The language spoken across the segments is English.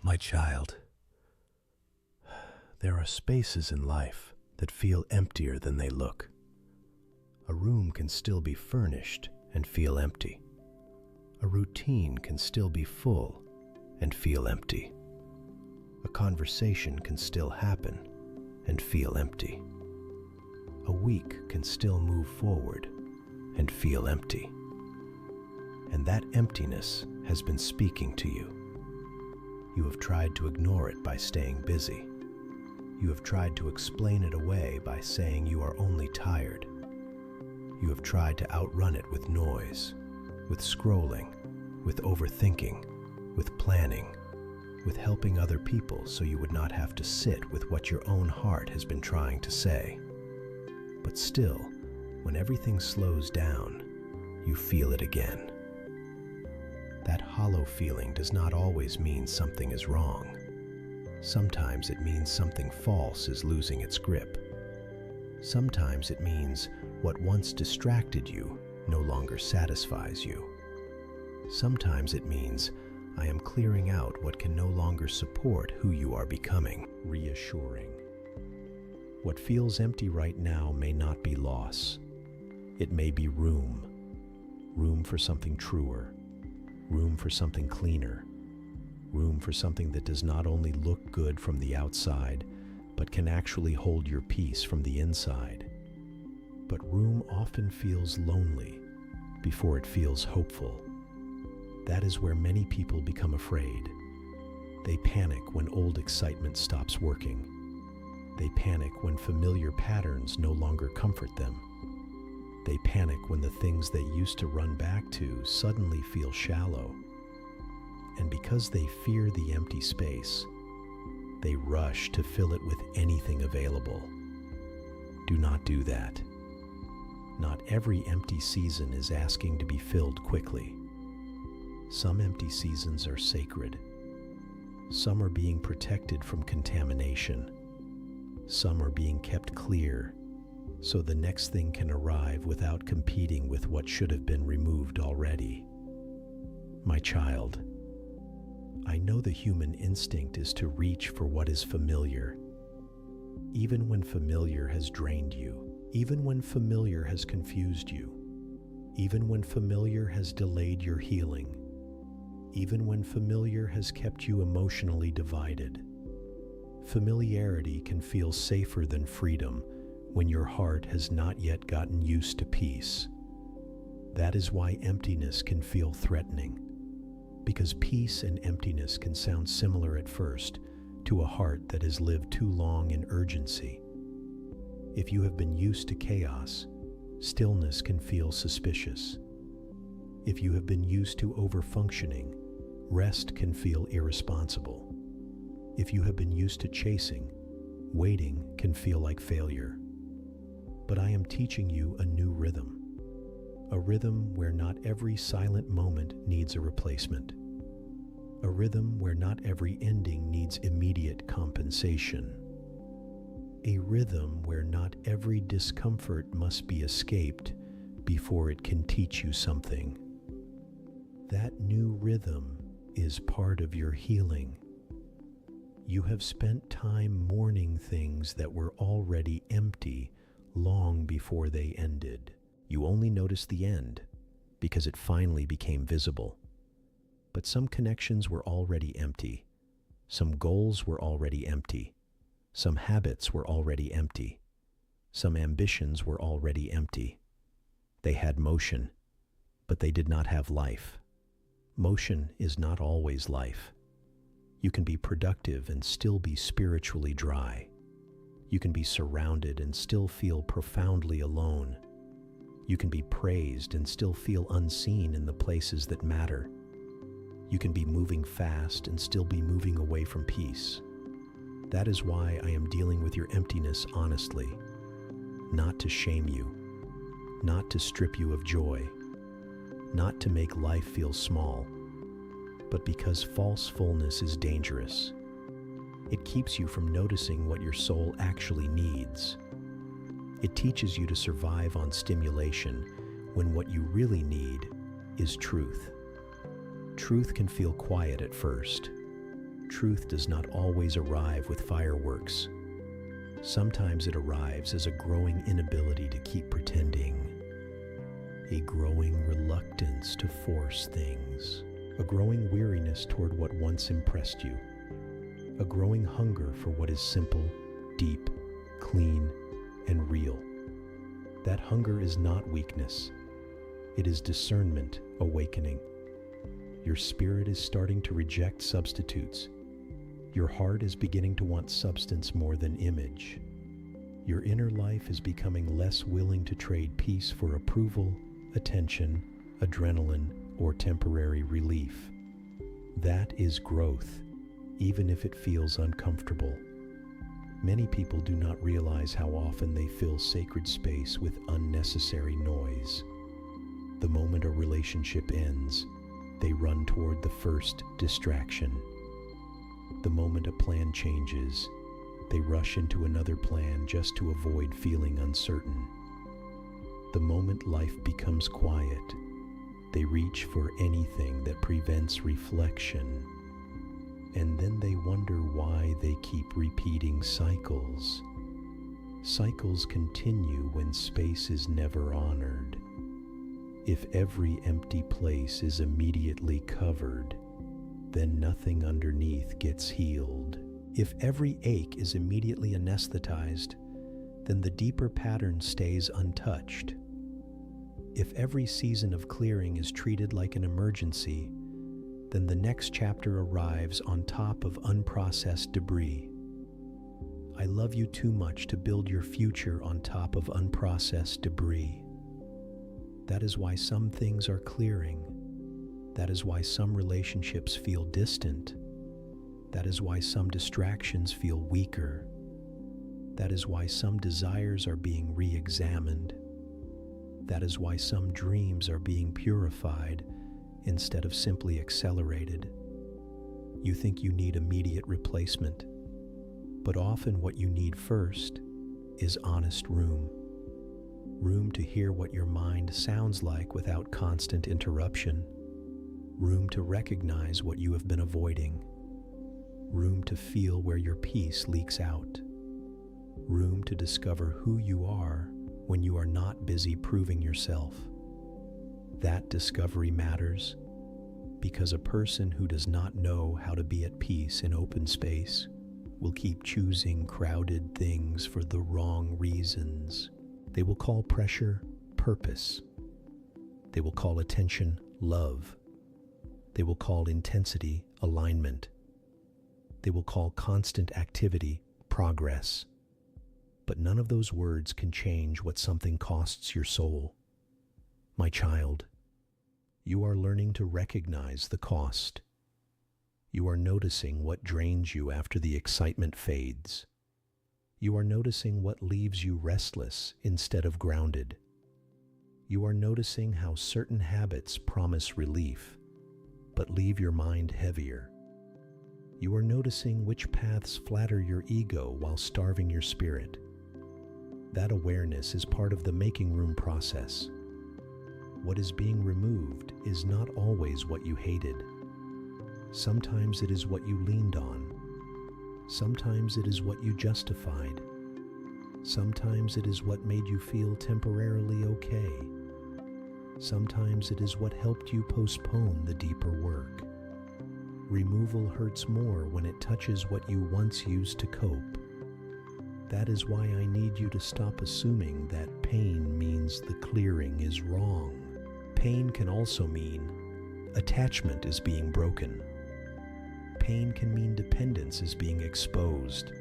My child, there are spaces in life that feel emptier than they look. A room can still be furnished and feel empty. A routine can still be full and feel empty. A conversation can still happen and feel empty. A week can still move forward and feel empty. And that emptiness has been speaking to you. You have tried to ignore it by staying busy. You have tried to explain it away by saying you are only tired. You have tried to outrun it with noise, with scrolling, with overthinking, with planning, with helping other people so you would not have to sit with what your own heart has been trying to say. But still, when everything slows down, you feel it again. That hollow feeling does not always mean something is wrong. Sometimes it means something false is losing its grip. Sometimes it means what once distracted you no longer satisfies you. Sometimes it means I am clearing out what can no longer support who you are becoming. Reassuring. What feels empty right now may not be loss. It may be room. Room for something truer. Room for something cleaner. Room for something that does not only look good from the outside, but can actually hold your peace from the inside. But room often feels lonely before it feels hopeful. That is where many people become afraid. They panic when old excitement stops working. They panic when familiar patterns no longer comfort them. They panic when the things they used to run back to suddenly feel shallow. And because they fear the empty space, they rush to fill it with anything available. Do not do that. Not every empty season is asking to be filled quickly. Some empty seasons are sacred. Some are being protected from contamination. Some are being kept clear, so the next thing can arrive without competing with what should have been removed already. My child, I know the human instinct is to reach for what is familiar. Even when familiar has drained you, even when familiar has confused you, even when familiar has delayed your healing, even when familiar has kept you emotionally divided. Familiarity can feel safer than freedom when your heart has not yet gotten used to peace. That is why emptiness can feel threatening, because peace and emptiness can sound similar at first to a heart that has lived too long in urgency. If you have been used to chaos, stillness can feel suspicious. If you have been used to overfunctioning, rest can feel irresponsible. If you have been used to chasing, waiting can feel like failure. But I am teaching you a new rhythm. A rhythm where not every silent moment needs a replacement. A rhythm where not every ending needs immediate compensation. A rhythm where not every discomfort must be escaped before it can teach you something. That new rhythm is part of your healing. You have spent time mourning things that were already empty long before they ended. You only noticed the end because it finally became visible. But some connections were already empty. Some goals were already empty. Some habits were already empty. Some ambitions were already empty. They had motion, but they did not have life. Motion is not always life. You can be productive and still be spiritually dry. You can be surrounded and still feel profoundly alone. You can be praised and still feel unseen in the places that matter. You can be moving fast and still be moving away from peace. That is why I am dealing with your emptiness honestly, not to shame you, not to strip you of joy, not to make life feel small, but because false fullness is dangerous. It keeps you from noticing what your soul actually needs. It teaches you to survive on stimulation when what you really need is truth. Truth can feel quiet at first. Truth does not always arrive with fireworks. Sometimes it arrives as a growing inability to keep pretending, a growing reluctance to force things, a growing weariness toward what once impressed you, a growing hunger for what is simple, deep, clean, and real. That hunger is not weakness. It is discernment awakening. Your spirit is starting to reject substitutes. Your heart is beginning to want substance more than image. Your inner life is becoming less willing to trade peace for approval, attention, adrenaline, or temporary relief. That is growth, even if it feels uncomfortable. Many people do not realize how often they fill sacred space with unnecessary noise. The moment a relationship ends, they run toward the first distraction. The moment a plan changes, they rush into another plan just to avoid feeling uncertain. The moment life becomes quiet, they reach for anything that prevents reflection. And then they wonder why they keep repeating cycles. Cycles continue when space is never honored. If every empty place is immediately covered, then nothing underneath gets healed. If every ache is immediately anesthetized, then the deeper pattern stays untouched. If every season of clearing is treated like an emergency, then the next chapter arrives on top of unprocessed debris. I love you too much to build your future on top of unprocessed debris. That is why some things are clearing. That is why some relationships feel distant. That is why some distractions feel weaker. That is why some desires are being re-examined. That is why some dreams are being purified instead of simply accelerated. You think you need immediate replacement, but often what you need first is honest room. Room to hear what your mind sounds like without constant interruption. Room to recognize what you have been avoiding. Room to feel where your peace leaks out. Room to discover who you are when you are not busy proving yourself. That discovery matters because a person who does not know how to be at peace in open space will keep choosing crowded things for the wrong reasons. They will call pressure purpose. They will call attention love. They will call intensity alignment. They will call constant activity progress. But none of those words can change what something costs your soul. My child, you are learning to recognize the cost. You are noticing what drains you after the excitement fades. You are noticing what leaves you restless instead of grounded. You are noticing how certain habits promise relief, but leave your mind heavier. You are noticing which paths flatter your ego while starving your spirit. That awareness is part of the making room process. What is being removed is not always what you hated. Sometimes it is what you leaned on. Sometimes it is what you justified. Sometimes it is what made you feel temporarily okay. Sometimes it is what helped you postpone the deeper work. Removal hurts more when it touches what you once used to cope. That is why I need you to stop assuming that pain means the clearing is wrong. Pain can also mean attachment is being broken. Pain can mean dependence is being exposed.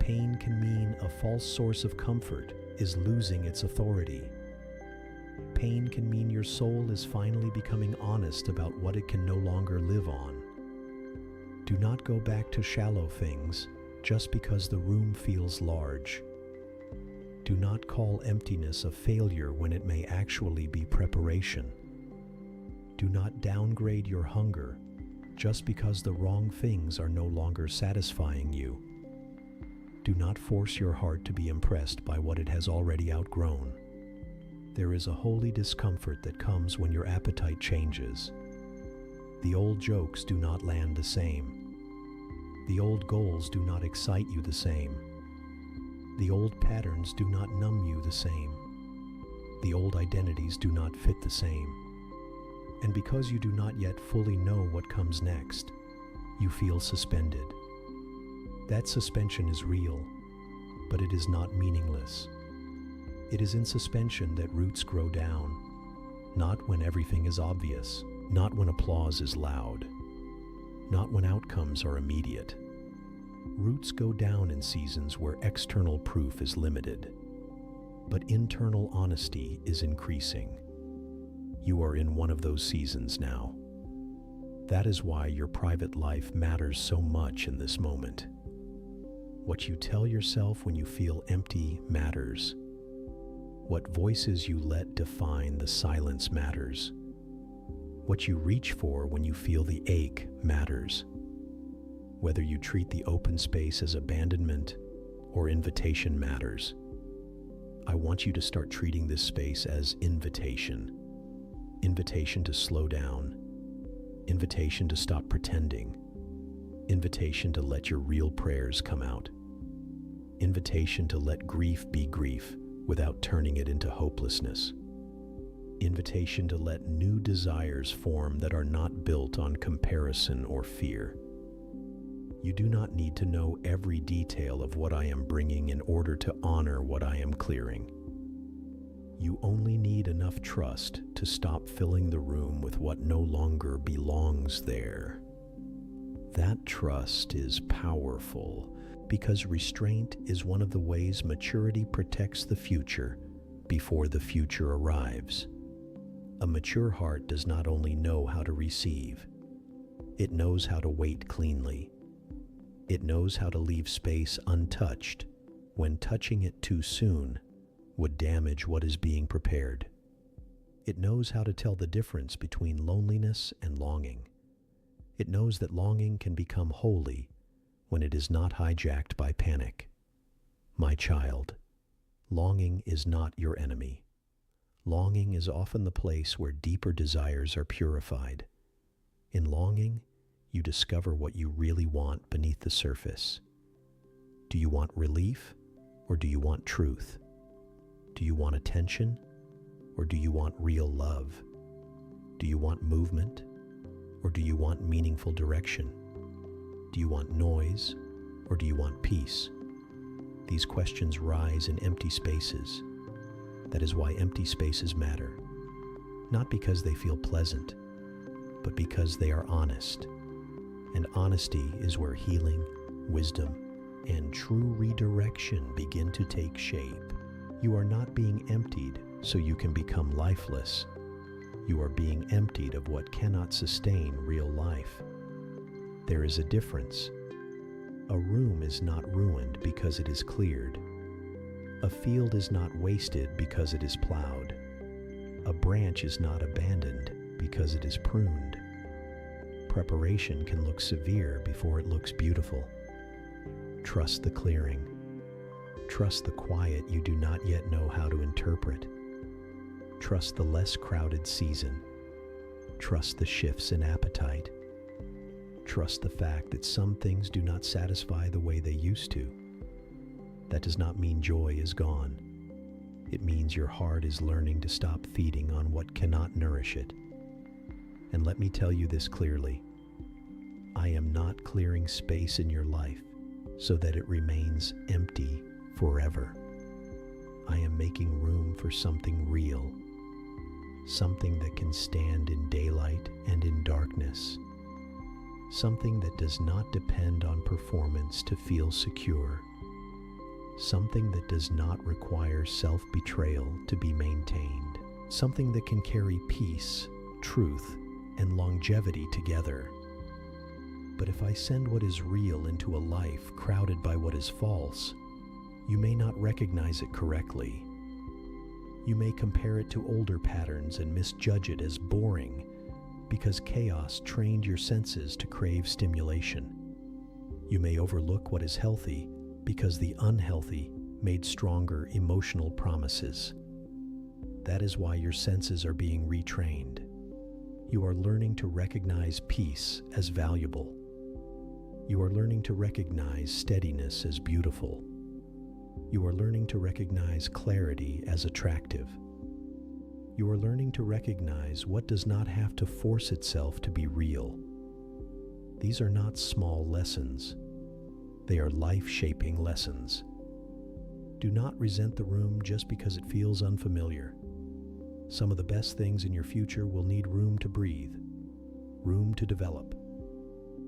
Pain can mean a false source of comfort is losing its authority. Pain can mean your soul is finally becoming honest about what it can no longer live on. Do not go back to shallow things just because the room feels large. Do not call emptiness a failure when it may actually be preparation. Do not downgrade your hunger just because the wrong things are no longer satisfying you. Do not force your heart to be impressed by what it has already outgrown. There is a holy discomfort that comes when your appetite changes. The old jokes do not land the same. The old goals do not excite you the same. The old patterns do not numb you the same. The old identities do not fit the same. And because you do not yet fully know what comes next, you feel suspended. That suspension is real, but it is not meaningless. It is in suspension that roots grow down, not when everything is obvious, not when applause is loud, not when outcomes are immediate. Roots go down in seasons where external proof is limited, but internal honesty is increasing. You are in one of those seasons now. That is why your private life matters so much in this moment. What you tell yourself when you feel empty matters. What voices you let define the silence matters. What you reach for when you feel the ache matters. Whether you treat the open space as abandonment or invitation matters. I want you to start treating this space as invitation. Invitation to slow down. Invitation to stop pretending. Invitation to let your real prayers come out. Invitation to let grief be grief without turning it into hopelessness. Invitation to let new desires form that are not built on comparison or fear. You do not need to know every detail of what I am bringing in order to honor what I am clearing. You only need enough trust to stop filling the room with what no longer belongs there. That trust is powerful because restraint is one of the ways maturity protects the future before the future arrives. A mature heart does not only know how to receive, it knows how to wait cleanly. It knows how to leave space untouched when touching it too soon would damage what is being prepared. It knows how to tell the difference between loneliness and longing. It knows that longing can become holy when it is not hijacked by panic. My child, longing is not your enemy. Longing is often the place where deeper desires are purified. In longing, you discover what you really want beneath the surface. Do you want relief or do you want truth? Do you want attention or do you want real love? Do you want movement or do you want meaningful direction? Do you want noise or do you want peace? These questions rise in empty spaces. That is why empty spaces matter. Not because they feel pleasant, but because they are honest. And honesty is where healing, wisdom, and true redirection begin to take shape. You are not being emptied so you can become lifeless. You are being emptied of what cannot sustain real life. There is a difference. A room is not ruined because it is cleared. A field is not wasted because it is plowed. A branch is not abandoned because it is pruned. Preparation can look severe before it looks beautiful. Trust the clearing. Trust the quiet you do not yet know how to interpret. Trust the less crowded season. Trust the shifts in appetite. Trust the fact that some things do not satisfy the way they used to. That does not mean joy is gone. It means your heart is learning to stop feeding on what cannot nourish it. And let me tell you this clearly. I am not clearing space in your life so that it remains empty forever. I am making room for something real, something that can stand in daylight and in darkness, something that does not depend on performance to feel secure, something that does not require self-betrayal to be maintained, something that can carry peace, truth, and longevity together. But if I send what is real into a life crowded by what is false, you may not recognize it correctly. You may compare it to older patterns and misjudge it as boring because chaos trained your senses to crave stimulation. You may overlook what is healthy because the unhealthy made stronger emotional promises. That is why your senses are being retrained. You are learning to recognize peace as valuable. You are learning to recognize steadiness as beautiful. You are learning to recognize clarity as attractive. You are learning to recognize what does not have to force itself to be real. These are not small lessons. They are life-shaping lessons. Do not resent the room just because it feels unfamiliar. Some of the best things in your future will need room to breathe, room to develop,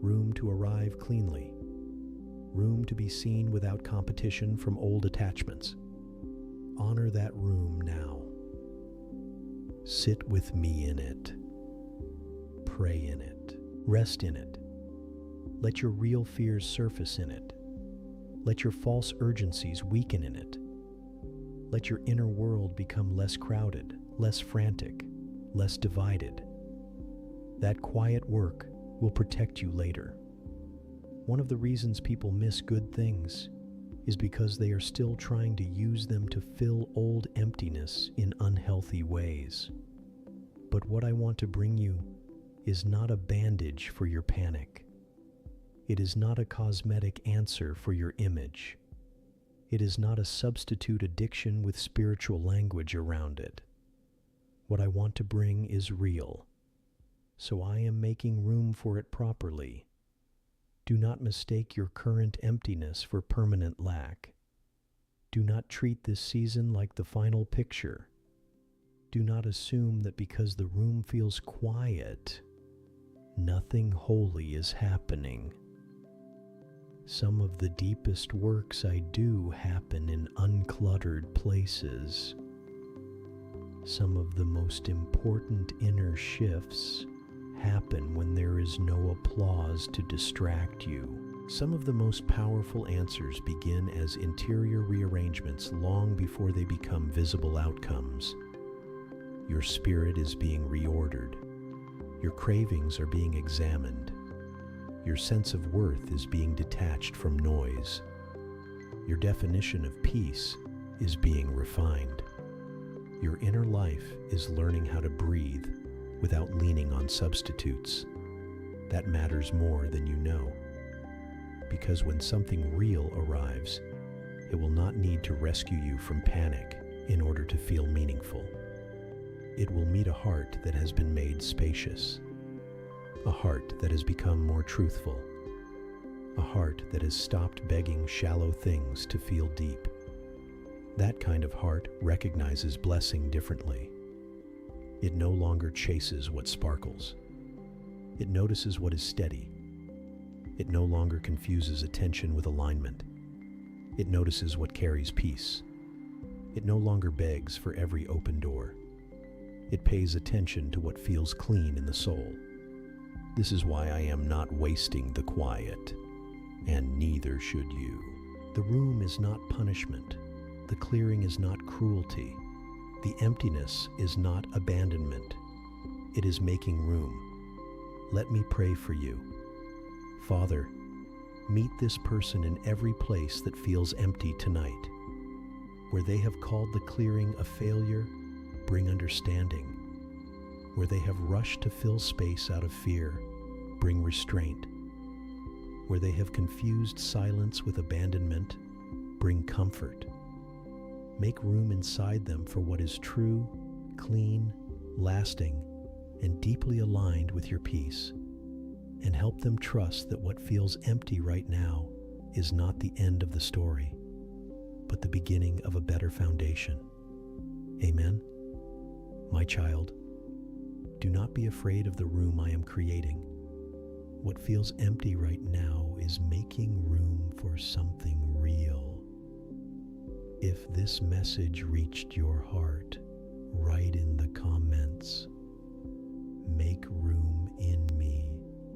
room to arrive cleanly, room to be seen without competition from old attachments. Honor that room now. Sit with me in it. Pray in it. Rest in it. Let your real fears surface in it. Let your false urgencies weaken in it. Let your inner world become less crowded, less frantic, less divided. That quiet work will protect you later. One of the reasons people miss good things is because they are still trying to use them to fill old emptiness in unhealthy ways. But what I want to bring you is not a bandage for your panic. It is not a cosmetic answer for your image. It is not a substitute addiction with spiritual language around it. What I want to bring is real, so I am making room for it properly. Do not mistake your current emptiness for permanent lack. Do not treat this season like the final picture. Do not assume that because the room feels quiet, nothing holy is happening. Some of the deepest works I do happen in uncluttered places. Some of the most important inner shifts happen when there is no applause to distract you. Some of the most powerful answers begin as interior rearrangements long before they become visible outcomes. Your spirit is being reordered. Your cravings are being examined. Your sense of worth is being detached from noise. Your definition of peace is being refined. Your inner life is learning how to breathe without leaning on substitutes. That matters more than you know. Because when something real arrives, it will not need to rescue you from panic in order to feel meaningful. It will meet a heart that has been made spacious, a heart that has become more truthful, a heart that has stopped begging shallow things to feel deep. That kind of heart recognizes blessing differently. It no longer chases what sparkles. It notices what is steady. It no longer confuses attention with alignment. It notices what carries peace. It no longer begs for every open door. It pays attention to what feels clean in the soul. This is why I am not wasting the quiet, and neither should you. The room is not punishment. The clearing is not cruelty. The emptiness is not abandonment. It is making room. Let me pray for you. Father, meet this person in every place that feels empty tonight. Where they have called the clearing a failure, bring understanding. Where they have rushed to fill space out of fear, bring restraint. Where they have confused silence with abandonment, bring comfort. Make room inside them for what is true, clean, lasting, and deeply aligned with your peace. And help them trust that what feels empty right now is not the end of the story, but the beginning of a better foundation. Amen? My child, do not be afraid of the room I am creating. What feels empty right now is making room for something real. If this message reached your heart, write in the comments, "Make room in me."